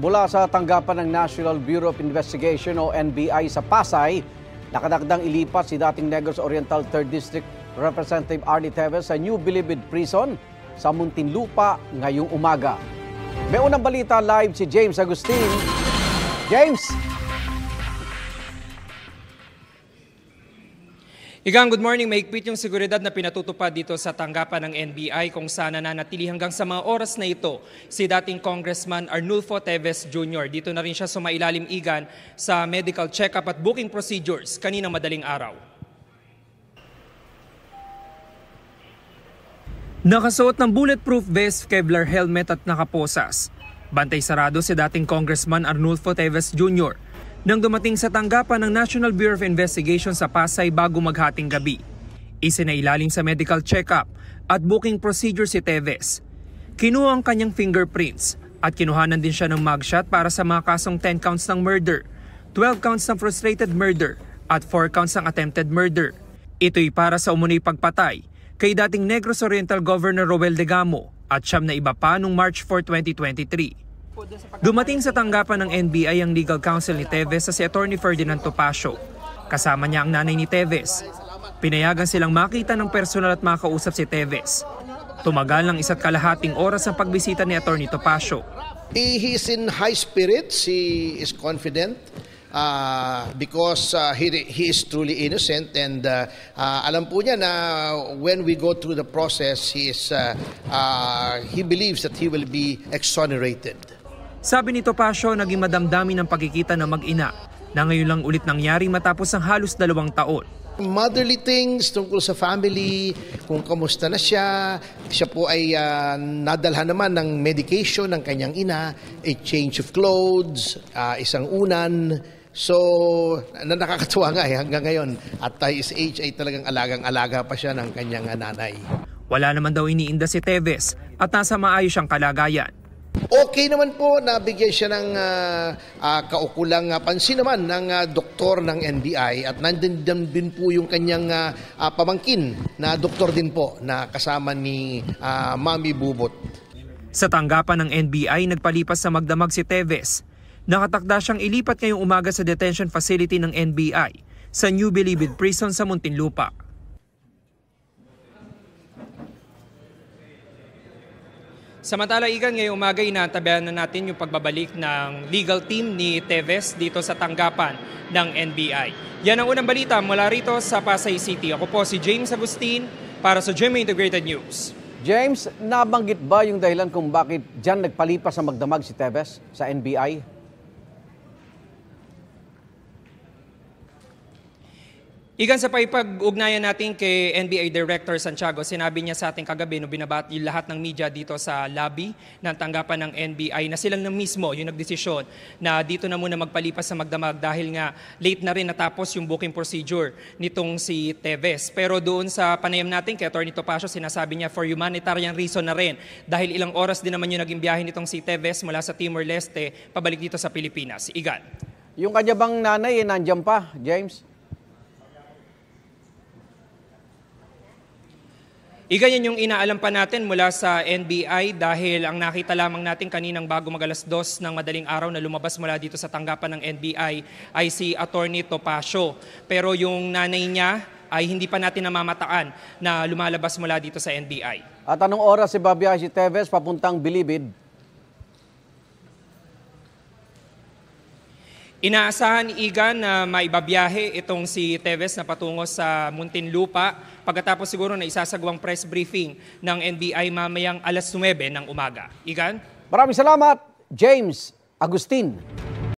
Mula sa tanggapan ng National Bureau of Investigation o NBI sa Pasay, nakadakdang ilipat si dating Negros Oriental 3rd District Representative Arnie Teves sa New Bilibid Prison sa Muntinlupa ngayong umaga. May unang balita live si James Agustin. James! Igang, good morning. Mahigpit yung seguridad na pinatutupad dito sa tanggapan ng NBI kung saan nananatili hanggang sa mga oras na ito si dating Congressman Arnulfo Teves Jr. Dito na rin siya sumailalim igan sa medical check-up at booking procedures kaninang madaling araw. Nakasuot ng bulletproof vest, Kevlar helmet at nakaposas. Bantay sarado si dating Congressman Arnulfo Teves Jr. nang dumating sa tanggapan ng National Bureau of Investigation sa Pasay bago maghating gabi. Isinailalim sa medical check-up at booking procedure si Teves. Kinuha ang kanyang fingerprints at kinuhanan din siya ng mugshot para sa mga kasong 10 counts ng murder, 12 counts ng frustrated murder at 4 counts ng attempted murder. Ito'y para sa umunay pagpatay kay dating Negros Oriental Governor Roel Degamo at siyam na iba pa noong March 4, 2023. Dumating sa tanggapan ng NBI ang legal counsel ni Teves sa si Atty. Ferdinand Topacio. Kasama niya ang nanay ni Teves. Pinayagan silang makita ng personal at makausap si Teves. Tumagal ng 1.5 oras ang pagbisita ni Atty. Topacio. He is in high spirits. He is confident because he is truly innocent, and alam po niya na when we go through the process, he believes that he will be exonerated. Sabi ni Topacio, naging madamdamin ang pagkikita ng mag-ina na ngayon lang ulit nangyari matapos ang halos 2 taon. Motherly things tungkol sa family, kung kamusta na siya. Siya po ay nadalhan naman ng medication ng kanyang ina, a change of clothes, isang unan. So, nakakatuwa nga hanggang ngayon. At his age ay talagang alagang-alaga pa siya ng kanyang nanay. Wala naman daw iniinda si Teves at nasa maayos siyang kalagayan. Okay naman po, nabigyan siya ng kaukulang pansin naman ng doktor ng NBI, at nandun din po yung kanyang pamangkin na doktor din po na kasama ni Mami Bubot. Sa tanggapan ng NBI, nagpalipas sa magdamag si Teves. Nakatakda siyang ilipat ngayong umaga sa detention facility ng NBI sa New Bilibid Prison sa Muntinlupa. Samantala, Igan, ngayong umaga inantabayan na natin yung pagbabalik ng legal team ni Teves dito sa tanggapan ng NBI. Yan ang unang balita mula rito sa Pasay City. Ako po si James Agustin para sa GMA Integrated News. James, nabanggit ba yung dahilan kung bakit dyan nagpalipas sa magdamag si Teves sa NBI? Igan, sa paipag-ugnayan natin kay NBI Director Santiago, sinabi niya sa ating kagabi no binabati lahat ng media dito sa lobby ng tanggapan ng NBI na sila na mismo yung nagdesisyon na dito na muna magpalipas sa magdamag dahil nga late na rin natapos yung booking procedure nitong si Teves. Pero doon sa panayam natin kay Atty. Topacio, sinasabi niya for humanitarian reason na rin dahil ilang oras din naman yung naging biyahe nitong si Teves mula sa Timor-Leste pabalik dito sa Pilipinas. Igan. Yung kanya bang nanay nandiyan pa, James? Igan, yung inaalam pa natin mula sa NBI dahil ang nakita lamang natin kaninang bago mag-2 ng madaling araw na lumabas mula dito sa tanggapan ng NBI ay si Atty. Topacio. Pero yung nanay niya ay hindi pa natin namamataan na lumalabas mula dito sa NBI. At anong oras si babiyahe si Teves papuntang Bilibid? Inaasahan, Igan, na maibabiyahe itong si Teves na patungo sa Muntinlupa pagkatapos siguro na isasagawang press briefing ng NBI mamayang 9:00 ng umaga. Igan? Maraming salamat, James Agustin.